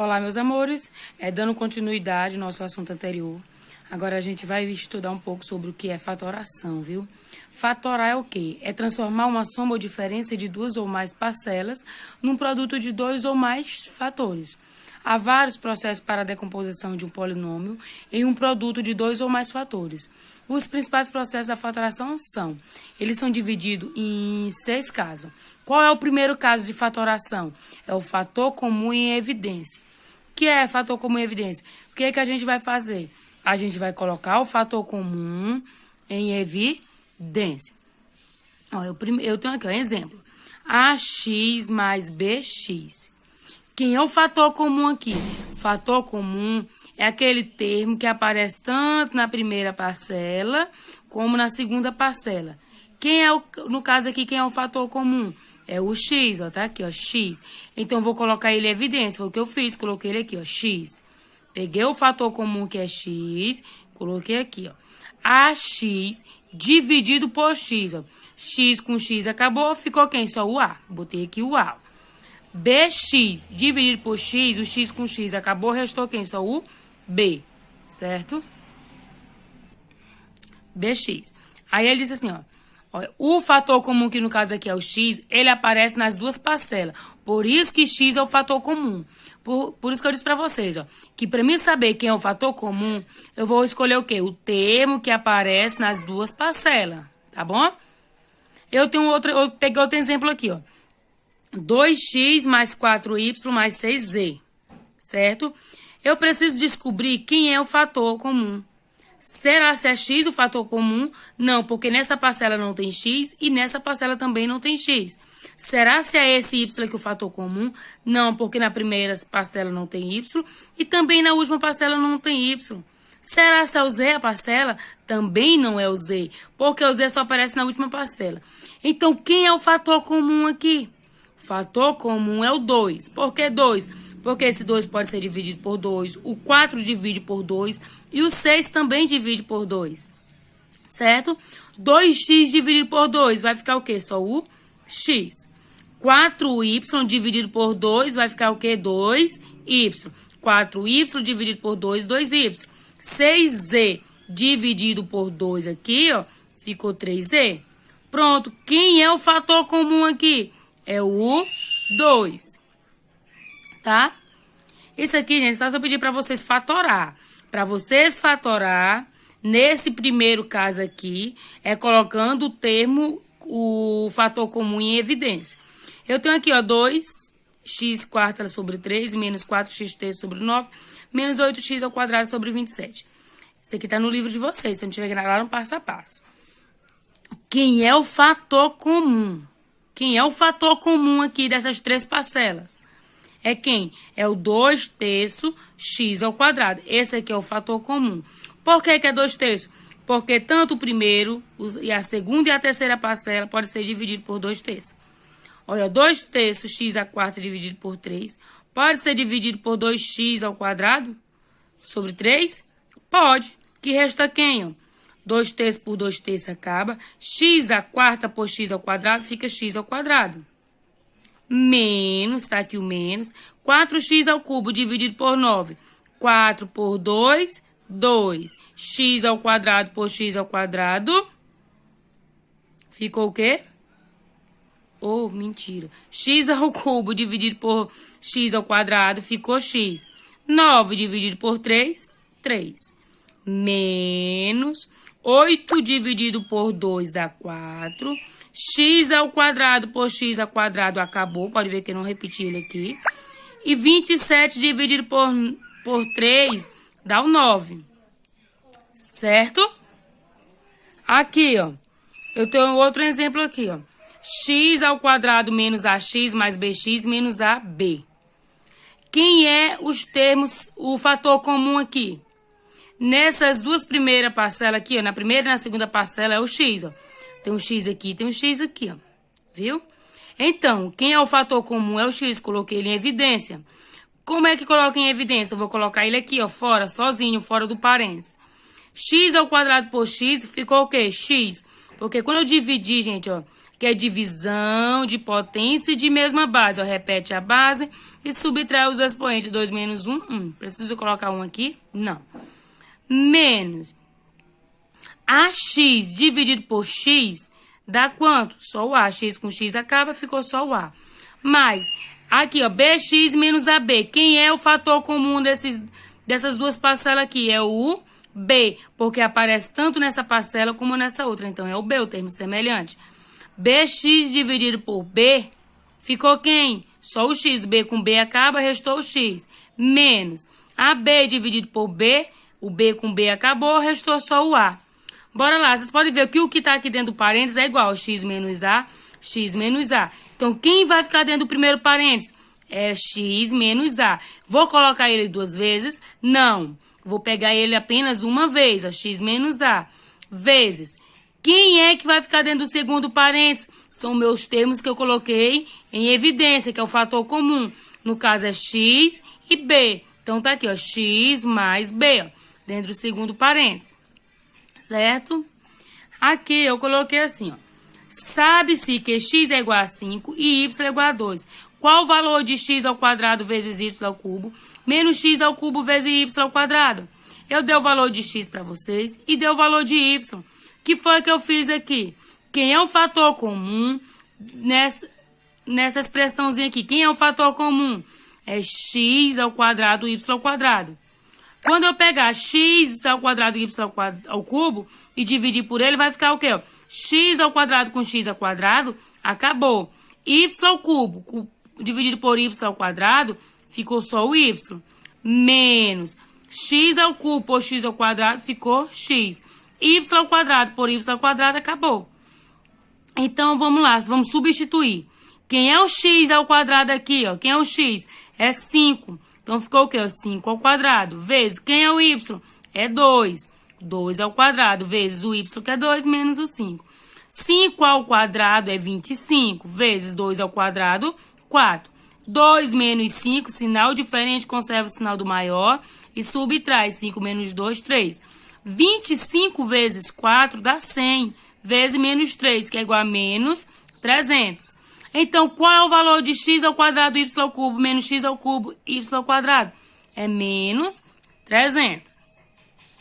Olá, meus amores. Dando continuidade ao nosso assunto anterior. Agora a gente vai estudar um pouco sobre o que é fatoração, viu? Fatorar é o quê? É transformar uma soma ou diferença de duas ou mais parcelas num produto de dois ou mais fatores. Há vários processos para a decomposição de um polinômio em um produto de dois ou mais fatores. Os principais processos da fatoração eles são divididos em 6 casos. Qual é o primeiro caso de fatoração? É o fator comum em evidência. O que é fator comum em evidência? O que é que a gente vai fazer? A gente vai colocar o fator comum em evidência. Ó, eu tenho aqui um exemplo. AX mais BX. Quem é o fator comum aqui? Fator comum é aquele termo que aparece tanto na primeira parcela como na segunda parcela. No caso aqui, quem é o fator comum? É o X, ó, tá aqui, ó, X. Então, vou colocar ele em evidência, foi o que eu fiz, coloquei ele aqui, ó, X. Peguei o fator comum que é X, coloquei aqui, ó. AX dividido por X, ó. X com X acabou, ficou quem? Só o A. Botei aqui o A. BX dividido por X, o X com X acabou, restou quem? Só o B, certo? BX. Aí ele disse assim, ó. Olha, o fator comum, que no caso aqui é o X, ele aparece nas duas parcelas. Por isso que X é o fator comum. Por isso que eu disse pra vocês, ó, que pra mim saber quem é o fator comum, eu vou escolher o quê? O termo que aparece nas duas parcelas, tá bom? Eu peguei outro exemplo aqui, ó. 2x mais 4y mais 6z, certo? Eu preciso descobrir quem é o fator comum. Será se é x o fator comum? Não, porque nessa parcela não tem x e nessa parcela também não tem x. Será se é esse y que é o fator comum? Não, porque na primeira parcela não tem y e também na última parcela não tem y. Será se é o z a parcela? Também não é o z, porque o z só aparece na última parcela. Então, quem é o fator comum aqui? O fator comum é o 2. Por que 2? Porque esse 2 pode ser dividido por 2, o 4 divide por 2 e o 6 também divide por 2, certo? 2x dividido por 2 vai ficar o quê? Só o x. 4y dividido por 2 vai ficar o quê? 2y. 4y dividido por 2, 2y. 6z dividido por 2 aqui, ó, ficou 3z. Pronto, quem é o fator comum aqui? É o 2. Tá? Isso aqui, gente, só eu pedir para vocês fatorar. Para vocês fatorar, nesse primeiro caso aqui, é colocando o termo, o fator comum em evidência. Eu tenho aqui, ó, 2x quarta sobre 3, menos 4x terço sobre 9, menos 8x ao quadrado sobre 27. Isso aqui tá no livro de vocês, se eu não tiver lá no passo a passo. Quem é o fator comum? Quem é o fator comum aqui dessas 3 parcelas? É quem? É o 2 terços x ao quadrado. Esse aqui é o fator comum. Por que é 2 terços? Porque tanto o primeiro, e a segunda e a terceira parcela pode ser dividido por 2 terços. Olha, 2 terços x à quarta dividido por 3. Pode ser dividido por 2x ao quadrado sobre 3? Pode. Que resta quem, ó? 2 terços por 2 terços acaba. X à quarta por x ao quadrado fica x ao quadrado. Menos, tá aqui o menos, 4x ao cubo dividido por 9. 4 por 2, 2. X ao quadrado por x ao quadrado. Ficou o quê? Oh, mentira. X ao cubo dividido por x ao quadrado ficou x. 9 dividido por 3, 3. Menos 8 dividido por 2 dá 4. X ao quadrado por x ao quadrado acabou. Pode ver que eu não repeti ele aqui. E 27 dividido por 3 dá o 9. Certo? Aqui, ó. Eu tenho outro exemplo aqui, ó. X ao quadrado menos AX mais BX menos AB. Quem é os termos, o fator comum aqui? Nessas duas primeiras parcelas aqui, ó. Na primeira e na segunda parcela é o x, ó. Tem um x aqui, tem um x aqui, ó. Viu? Então, quem é o fator comum é o x. Coloquei ele em evidência. Como é que coloca em evidência? Eu vou colocar ele aqui, ó, fora, sozinho, fora do parênteses. X ao quadrado por x ficou o quê? X. Porque quando eu dividi, gente, ó, que é divisão de potência e de mesma base. Ó, repete a base e subtrai os expoentes. 2 menos 1, 1. Preciso colocar 1 aqui? Não. Menos AX dividido por X dá quanto? Só o A. X com X acaba, ficou só o A. Mais, aqui, ó, BX menos AB. Quem é o fator comum dessas duas parcelas aqui? É o B, porque aparece tanto nessa parcela como nessa outra. Então, é o B, o termo semelhante. BX dividido por B, ficou quem? Só o X. B com B acaba, restou o X. Menos AB dividido por B, o B com B acabou, restou só o A. Bora lá, vocês podem ver que o que está aqui dentro do parênteses é igual a X menos A, X menos A. Então, quem vai ficar dentro do primeiro parênteses? É X menos A. Vou colocar ele 2 vezes? Não. Vou pegar ele apenas uma vez, ó, X menos A. Vezes. Quem é que vai ficar dentro do segundo parênteses? São meus termos que eu coloquei em evidência, que é o fator comum. No caso, é X e B. Então, tá aqui, ó, X mais B, ó, dentro do segundo parênteses. Certo? Aqui eu coloquei assim, ó. Sabe-se que x é igual a 5 e y é igual a 2. Qual o valor de x ao quadrado vezes y ao cubo menos x ao cubo vezes y ao quadrado? Eu dei o valor de x para vocês e dei o valor de y. Que foi que eu fiz aqui? Quem é o fator comum nessa expressãozinha aqui? Quem é o fator comum? É x ao quadrado, y ao quadrado. Quando eu pegar x ao quadrado e y ao cubo e dividir por ele, vai ficar o quê? X ao quadrado com x ao quadrado, acabou. Y ao cubo dividido por y ao quadrado, ficou só o y. Menos x ao cubo por x ao quadrado, ficou x. Y ao quadrado por y ao quadrado, acabou. Então, vamos lá, vamos substituir. Quem é o x ao quadrado aqui, ó? Quem é o x? É 5. Então, ficou o quê? 5 ao quadrado, vezes, quem é o y? É 2. 2 ao quadrado, vezes o y, que é 2, menos o 5. 5 ao quadrado é 25, vezes 2 ao quadrado, 4. 2 menos 5, sinal diferente, conserva o sinal do maior e subtrai 5 menos 2, 3. 25 vezes 4 dá 100, vezes menos 3, que é igual a menos 300. Então, qual é o valor de x ao quadrado y ao cubo menos x ao cubo y ao quadrado? É menos 300.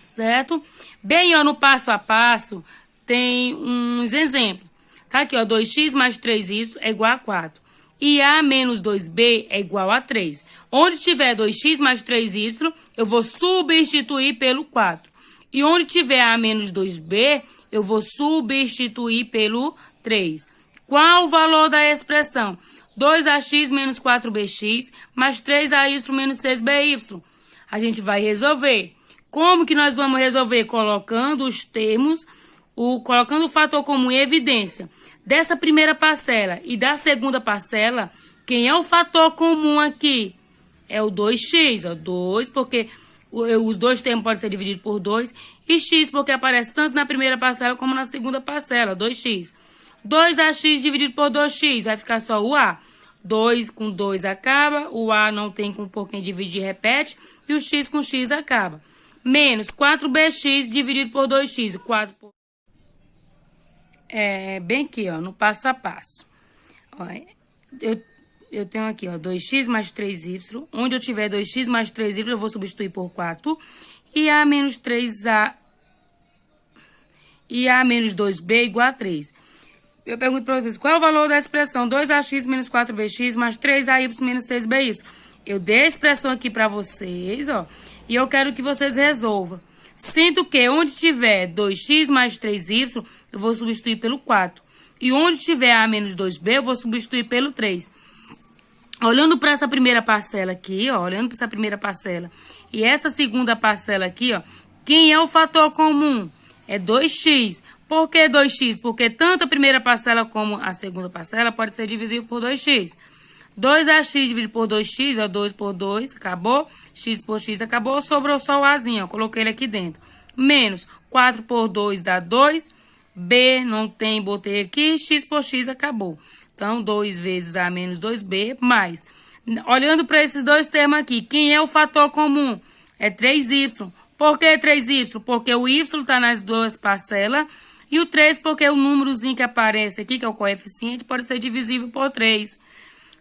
Certo? Bem, ó, no passo a passo, tem uns exemplos. Tá aqui, ó, 2x mais 3y é igual a 4. E a menos 2b é igual a 3. Onde tiver 2x mais 3y, eu vou substituir pelo 4. E onde tiver a menos 2b, eu vou substituir pelo 3. Qual o valor da expressão? 2ax menos 4bx mais 3ay menos 6by. A gente vai resolver. Como que nós vamos resolver? Colocando os termos, colocando o fator comum em evidência. Dessa primeira parcela e da segunda parcela, quem é o fator comum aqui? É o 2x, ó, 2, porque os dois termos podem ser divididos por 2, e x, porque aparece tanto na primeira parcela como na segunda parcela, 2x. 2ax dividido por 2x, vai ficar só o a. 2 com 2 acaba, o a não tem por quem dividir, repete, e o x com x acaba. Menos 4bx dividido por 2x, 4 por... bem aqui, ó, no passo a passo. Ó, eu tenho aqui, ó, 2x mais 3y. Onde eu tiver 2x mais 3y, eu vou substituir por 4. E a menos 3a... E a menos 2b igual a 3. Eu pergunto para vocês, qual é o valor da expressão 2ax menos 4bx mais 3ay menos 6by? Eu dei a expressão aqui para vocês, ó, e eu quero que vocês resolvam. Sendo que onde tiver 2x mais 3y, eu vou substituir pelo 4. E onde tiver a menos 2b, eu vou substituir pelo 3. Olhando para essa primeira parcela aqui, ó, olhando para essa primeira parcela e essa segunda parcela aqui, ó, quem é o fator comum? É 2x. Por que 2x? Porque tanto a primeira parcela como a segunda parcela pode ser divisível por 2x. 2ax dividido por 2x, ó, 2 por 2, acabou. X por x acabou, sobrou só o azinho, ó, coloquei ele aqui dentro. Menos 4 por 2 dá 2. B não tem, botei aqui. X por x acabou. Então, 2 vezes a menos 2b, mais. Olhando para esses dois termos aqui, quem é o fator comum? É 3y. Por que 3y? Porque o y está nas duas parcelas E o 3 porque o númerozinho que aparece aqui, que é o coeficiente, pode ser divisível por 3.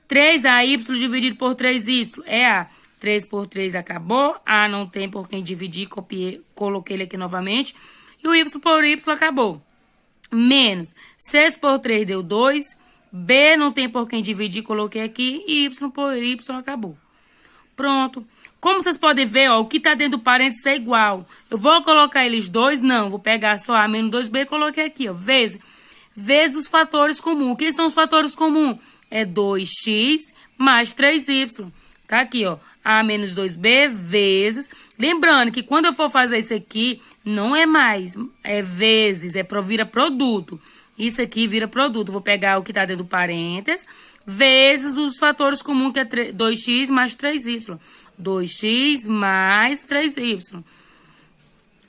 3AY dividido por 3Y é A. 3 por 3 acabou. A não tem por quem dividir, copiei, coloquei ele aqui novamente. E o Y por Y acabou. Menos 6 por 3 deu 2. B não tem por quem dividir, coloquei aqui. E Y por Y acabou. Pronto. Como vocês podem ver, ó, o que está dentro do parênteses é igual. Eu vou colocar eles dois? Não. Vou pegar só A menos 2B e coloquei aqui, ó. Vezes os fatores comuns. Quem são os fatores comuns? É 2x mais 3y. Tá aqui, ó. A menos 2B vezes. Lembrando que quando eu for fazer isso aqui, não é mais, é vezes, vira produto. Isso aqui vira produto. Vou pegar o que está dentro do parênteses, vezes os fatores comuns, que é 2x mais 3y. 2x mais 3y.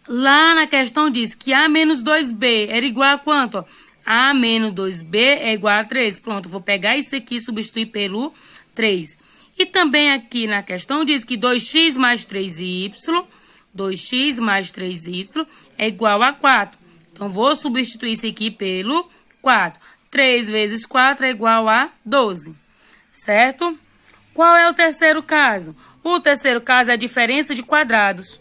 Lá na questão diz que A menos 2B era igual a quanto? Ó? A menos 2B é igual a 3. Pronto, vou pegar isso aqui e substituir pelo 3. E também aqui na questão diz que 2x mais 3y, 2x mais 3y é igual a 4. Então, vou substituir isso aqui pelo 4. 3 vezes 4 é igual a 12. Certo? Qual é o terceiro caso? O terceiro caso é a diferença de quadrados.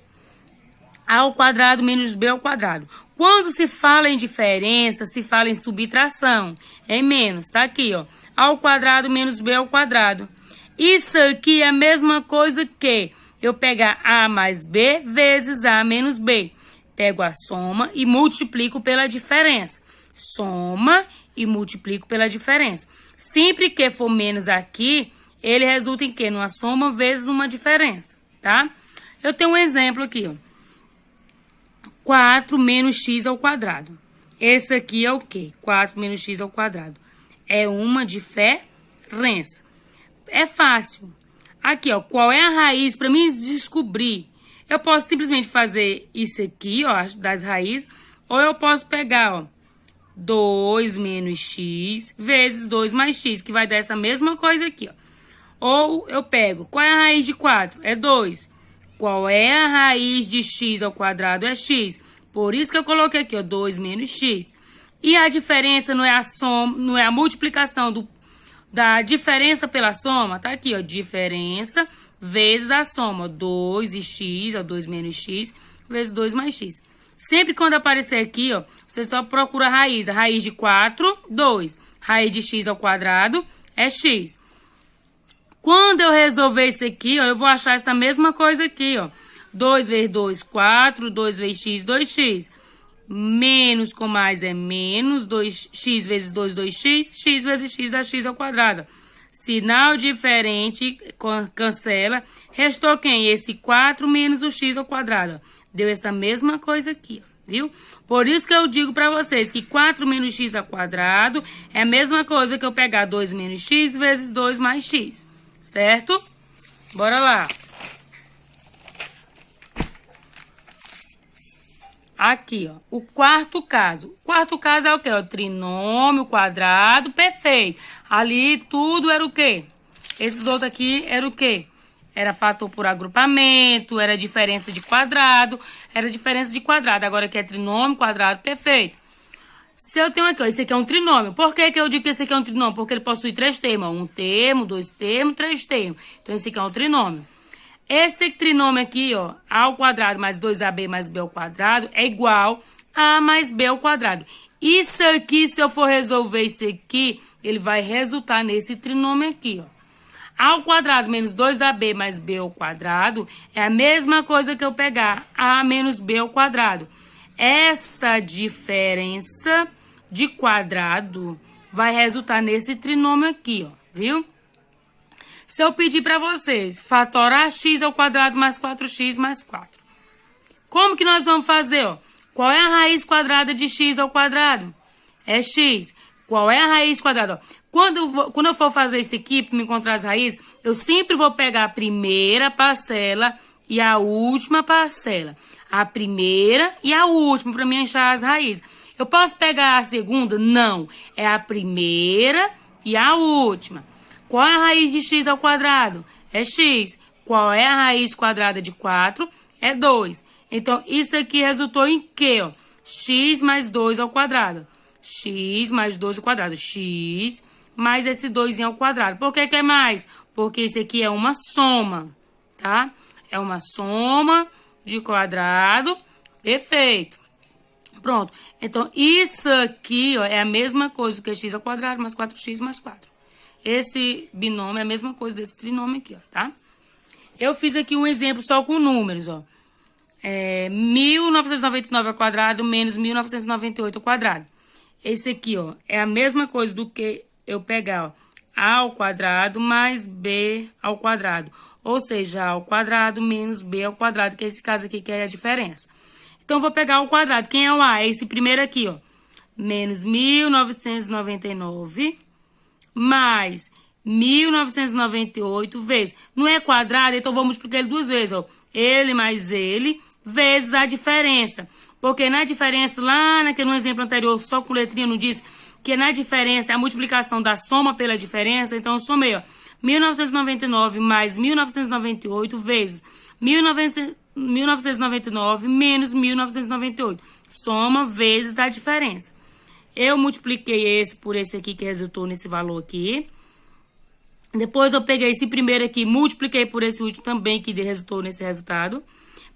A ao quadrado menos B ao quadrado. Quando se fala em diferença, se fala em subtração. É menos, tá aqui, ó. A ao quadrado menos B ao quadrado. Isso aqui é a mesma coisa que eu pegar A mais B vezes A menos B. Pego a soma e multiplico pela diferença. Soma e multiplico pela diferença. Sempre que for menos aqui, ele resulta em quê? Numa soma vezes uma diferença, tá? Eu tenho um exemplo aqui, ó. 4 menos x ao quadrado. Esse aqui é o quê? 4 menos x ao quadrado. É uma diferença. É fácil. Aqui, ó, qual é a raiz? Para mim descobrir, eu posso simplesmente fazer isso aqui, ó, das raízes, ou eu posso pegar, ó, 2 menos x vezes 2 mais x, que vai dar essa mesma coisa aqui, ó. Ou eu pego, qual é a raiz de 4? É 2. Qual é a raiz de x ao quadrado? É x. Por isso que eu coloquei aqui, ó, 2 menos x. E a diferença não é a soma, não é a multiplicação da diferença pela soma, tá aqui, ó, diferença vezes a soma, 2 e x, ó, 2 menos x, vezes 2 mais x. Sempre quando aparecer aqui, ó, você só procura a raiz de 4, 2, raiz de x ao quadrado é x. Quando eu resolver isso aqui, ó, eu vou achar essa mesma coisa aqui, ó, 2 vezes 2, 4, 2 vezes x, 2x. Menos com mais é menos, 2x vezes 2, 2x, x vezes x dá x ao quadrado. Sinal diferente, cancela. Restou quem? Esse 4 menos o x ao quadrado. Deu essa mesma coisa aqui, viu? Por isso que eu digo pra vocês que 4 menos x ao quadrado é a mesma coisa que eu pegar 2 menos x vezes 2 mais x. Certo? Bora lá. Aqui, ó, o quarto caso. O quarto caso é o quê? O trinômio, quadrado, perfeito. Ali tudo era o quê? Esses outros aqui era o quê? Era fator por agrupamento, era diferença de quadrado, era diferença de quadrado. Agora aqui é trinômio, quadrado, perfeito. Se eu tenho aqui, ó, esse aqui é um trinômio. Por que que eu digo que esse aqui é um trinômio? Porque ele possui 3 termos, ó, 1 termo, 2 termos, 3 termos. Então, esse aqui é um trinômio. Esse trinômio aqui, ó, A ao quadrado mais 2AB mais B ao quadrado é igual a A mais B ao quadrado. Isso aqui, se eu for resolver isso aqui, ele vai resultar nesse trinômio aqui, ó. A ao quadrado menos 2AB mais B ao quadrado é a mesma coisa que eu pegar A menos B ao quadrado. Essa diferença de quadrado vai resultar nesse trinômio aqui, ó, viu? Se eu pedir para vocês fatorar x ao quadrado mais 4x mais 4. Como que nós vamos fazer, ó? Qual é a raiz quadrada de x ao quadrado? É x. Qual é a raiz quadrada? Ó, quando eu for fazer isso aqui, para me encontrar as raízes, eu sempre vou pegar a primeira parcela e a última parcela. A primeira e a última, para me achar as raízes. Eu posso pegar a segunda? Não. É a primeira e a última. Qual é a raiz de x ao quadrado? É x. Qual é a raiz quadrada de 4? É 2. Então, isso aqui resultou em quê, ó? x mais 2 ao quadrado. X mais 2 ao quadrado. X mais esse 2 ao quadrado. Por que que é mais? Porque esse aqui é uma soma, tá? É uma soma de quadrado perfeito. Pronto. Então, isso aqui, ó, é a mesma coisa que x ao quadrado mais 4x mais 4. Esse binômio é a mesma coisa desse trinômio aqui, ó, tá? Eu fiz aqui um exemplo só com números, ó. 1999 ao quadrado menos 1998 ao quadrado. Esse aqui, ó, é a mesma coisa do que eu pegar, ó, a ao quadrado mais b ao quadrado. Ou seja, a ao quadrado menos b ao quadrado, que é esse caso aqui que é a diferença. Então, eu vou pegar o quadrado. Quem é o a? É esse primeiro aqui, ó. Menos 1999 mais 1998 vezes. Não é quadrado, então vou multiplicar ele duas vezes, ó. Ele mais ele vezes a diferença. Porque na diferença, lá naquele exemplo anterior, só com letrinha não disse que na diferença é a multiplicação da soma pela diferença. Então, eu somei, ó. 1999 mais 1998 vezes 1999 menos 1998. Soma vezes a diferença. Eu multipliquei esse por esse aqui que resultou nesse valor aqui. Depois eu peguei esse primeiro aqui, multipliquei por esse último também que resultou nesse resultado.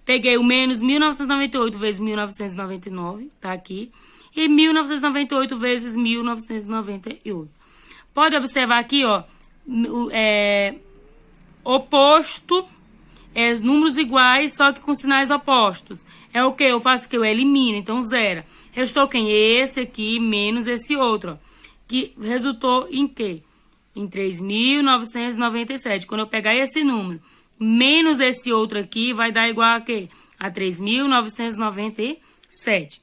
Peguei o menos 1998 vezes 1999, tá aqui. E 1998 vezes 1998. Pode observar aqui, ó, oposto, números iguais, só que com sinais opostos. É o que? Eu faço o que? Eu elimino, então zero. Restou quem? Esse aqui menos esse outro, ó, que resultou em quê? Em 3.997. Quando eu pegar esse número menos esse outro aqui, vai dar igual a quê? A 3.997.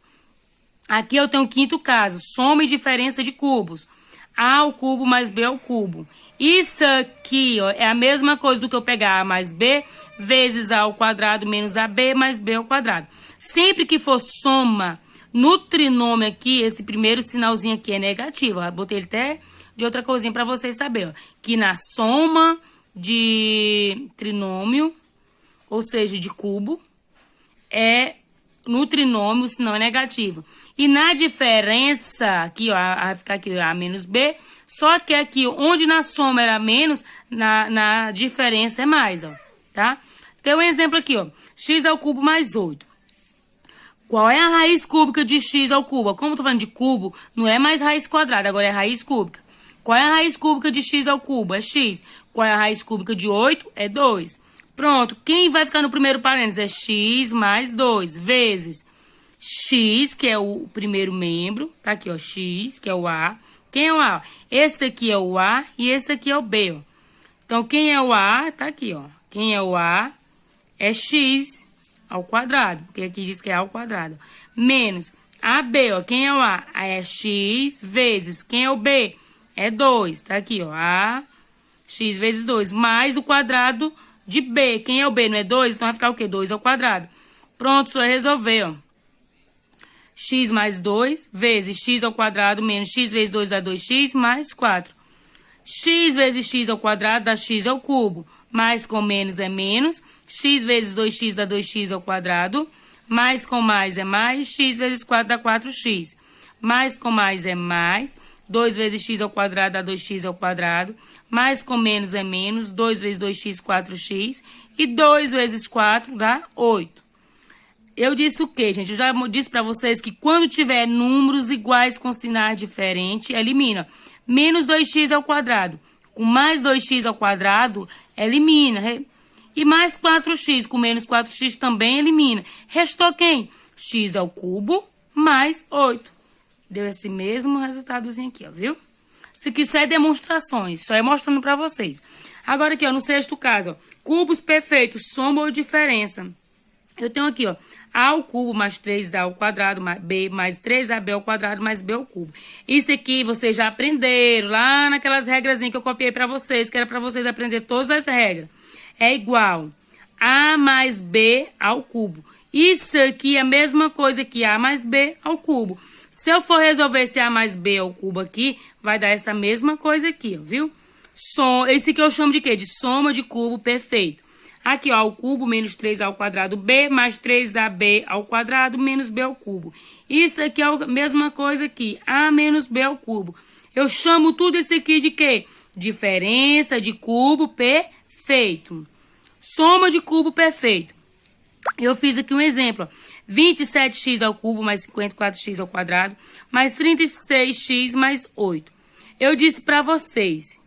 Aqui eu tenho o quinto caso, soma e diferença de cubos. A ao cubo mais B ao cubo. Isso aqui, ó, é a mesma coisa do que eu pegar A mais B vezes A ao quadrado menos AB mais B ao quadrado. Sempre que for soma no trinômio aqui, esse primeiro sinalzinho aqui é negativo. Eu botei ele até de outra coisinha para vocês saberem, ó, que na soma de trinômio, ou seja, de cubo, no trinômio o sinal é negativo. E na diferença, aqui, ó, vai ficar aqui A menos B, só que aqui, onde na soma era menos, na diferença é mais, ó, tá? Tem um exemplo aqui, ó, x ao cubo mais 8. Qual é a raiz cúbica de x ao cubo? Como eu tô falando de cubo, não é mais raiz quadrada, agora é raiz cúbica. Qual é a raiz cúbica de x ao cubo? É x. Qual é a raiz cúbica de 8? É 2. Pronto, quem vai ficar no primeiro parênteses? É x mais 2, vezes x, que é o primeiro membro, tá aqui, ó, x, que é o A. Quem é o A? Esse aqui é o A e esse aqui é o B, ó. Então, quem é o A? Tá aqui, ó. Quem é o A é x ao quadrado, porque aqui diz que é A ao quadrado. Menos AB, ó. Quem é o A? É x vezes. Quem é o B? É 2, tá aqui, ó. A, x vezes 2, mais o quadrado de B. Quem é o B? Não é 2? Então, vai ficar o quê? 2 ao quadrado. Pronto, só resolver, ó. X mais 2 vezes x ao quadrado menos x vezes 2 dá 2x mais 4. X vezes x ao quadrado dá x ao cubo. Mais com menos é menos. X vezes 2x dá 2x ao quadrado. Mais com mais é mais. X vezes 4 dá 4x. Mais com mais é mais. 2 vezes x ao quadrado dá 2x ao quadrado. Mais com menos é menos. 2 vezes 2x, 4x. E 2 vezes 4 dá 8. Eu disse o quê, gente? Eu já disse pra vocês que quando tiver números iguais com sinais diferentes, elimina. Menos 2x ao quadrado. Com mais 2x ao quadrado, elimina. E mais 4x com menos 4x também elimina. Restou quem? X ao cubo mais 8. Deu esse mesmo resultadozinho aqui, ó, viu? Isso aqui só é demonstrações, só é mostrando pra vocês. Agora aqui, ó, no sexto caso, ó, cubos perfeitos, soma ou diferença. Eu tenho aqui, ó, A ao cubo mais 3A ao quadrado, mais B mais 3AB ao quadrado, mais B ao cubo. Isso aqui vocês já aprenderam lá naquelas regrazinhas que eu copiei pra vocês, que era pra vocês aprender todas as regras. É igual A mais B ao cubo. Isso aqui é a mesma coisa que A mais B ao cubo. Se eu for resolver esse A mais B ao cubo aqui, vai dar essa mesma coisa aqui, ó, viu? Esse aqui eu chamo de quê? De soma de cubo perfeito. Aqui, ó, ao cubo menos 3 ao quadrado b mais 3ab ao quadrado menos b ao cubo. Isso aqui é a mesma coisa aqui, a menos b ao cubo. Eu chamo tudo isso aqui de quê? Diferença de cubo perfeito. Soma de cubo perfeito. Eu fiz aqui um exemplo, ó. 27x ao cubo mais 54x ao quadrado mais 36x mais 8. Eu disse para vocês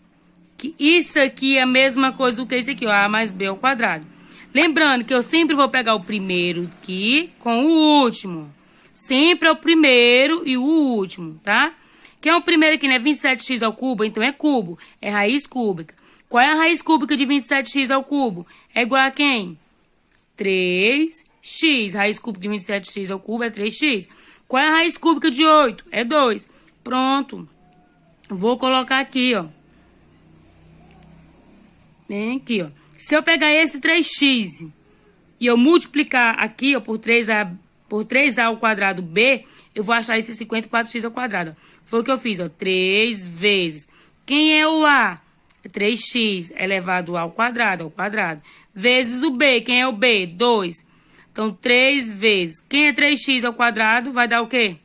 que isso aqui é a mesma coisa do que isso aqui, ó, a mais b ao quadrado. Lembrando que eu sempre vou pegar o primeiro aqui com o último. Sempre é o primeiro e o último, tá? Quem é o primeiro aqui, né? 27x ao cubo, então é cubo, é raiz cúbica. Qual é a raiz cúbica de 27x ao cubo? É igual a quem? 3x. Raiz cúbica de 27x ao cubo é 3x. Qual é a raiz cúbica de 8? É 2. Pronto. Vou colocar aqui, ó. Vem aqui, ó. Se eu pegar esse 3x e eu multiplicar aqui, ó, por 3a ao quadrado b, eu vou achar esse 54x ao quadrado. Ó. Foi o que eu fiz, ó. 3 vezes. Quem é o a? 3x elevado ao quadrado, vezes o b. Quem é o b? 2. Então, 3 vezes. Quem é 3x ao quadrado vai dar o quê?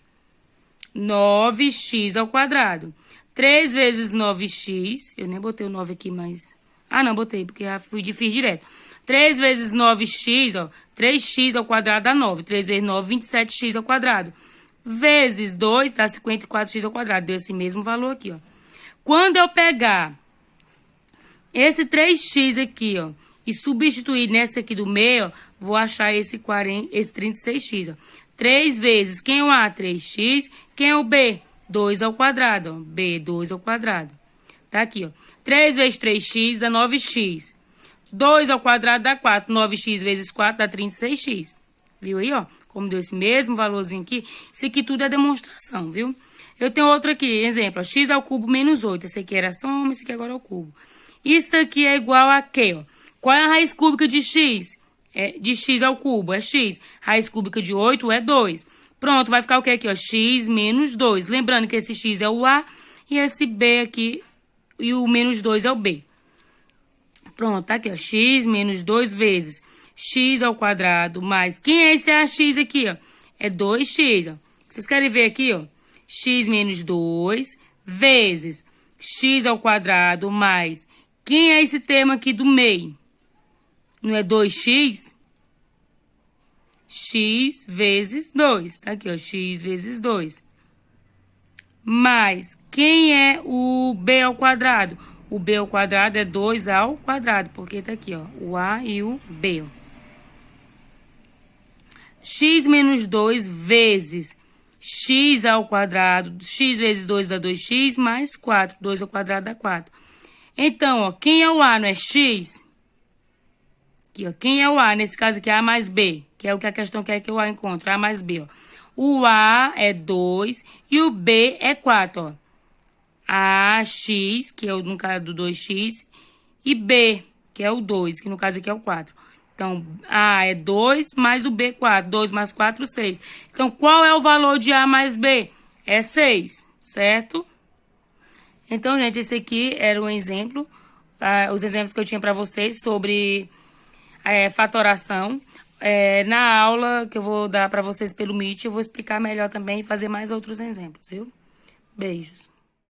9x ao quadrado. 3 vezes 9x. Eu nem botei o 9 aqui, mas... Ah, não, botei, porque já fiz direto. 3 vezes 9x, ó. 3x ao quadrado dá 9. 3 vezes 9, 27x ao quadrado. Vezes 2 dá 54x ao quadrado. Deu esse mesmo valor aqui, ó. Quando eu pegar esse 3x aqui, ó, e substituir nessa aqui do meio, ó, vou achar esse 36x, ó. 3 vezes, quem é o A? 3x. Quem é o B? 2 ao quadrado, ó. B, 2 ao quadrado. Tá aqui, ó. 3 vezes 3x dá 9x. 2 ao quadrado dá 4. 9x vezes 4 dá 36x. Viu aí, ó? Como deu esse mesmo valorzinho aqui. Isso aqui tudo é demonstração, viu? Eu tenho outro aqui, exemplo, ó, x ao cubo menos 8. Esse aqui era a soma, esse aqui agora é o cubo. Isso aqui é igual a quê, ó? Qual é a raiz cúbica de x? De x ao cubo, é x. Raiz cúbica de 8 é 2. Pronto, vai ficar o que aqui, ó? X menos 2. Lembrando que esse x é o A e esse B aqui, e o menos 2 é o B. Pronto, tá aqui, ó. X menos 2 vezes x ao quadrado mais... Quem é esse AX aqui, ó? É 2x, ó. Vocês querem ver aqui, ó? X menos 2 vezes x ao quadrado mais... Quem é esse termo aqui do meio? Não é 2x? X vezes 2. Tá aqui, ó. X vezes 2. Mais, quem é o b ao quadrado? O b ao quadrado é 2 ao quadrado, porque tá aqui, ó. O a e o b, ó. X menos 2 vezes x ao quadrado. X vezes 2 dá 2x, mais 4. 2 ao quadrado dá 4. Então, ó, quem é o a, não é x? Aqui, ó, quem é o a? Nesse caso aqui é a mais b, que é o que a questão quer que o a encontre, a mais b, ó. O a é 2 e o b é 4, ó. AX, que é no caso do 2x, e b, que é o 2, que no caso aqui é o 4. Então, A é 2 mais o B, 4. 2 mais 4, 6. Então, qual é o valor de A mais B? É 6, certo? Então, gente, esse aqui era um exemplo, os exemplos que eu tinha para vocês sobre fatoração. Na aula que eu vou dar para vocês pelo Meet, eu vou explicar melhor também e fazer mais outros exemplos, viu? Beijos.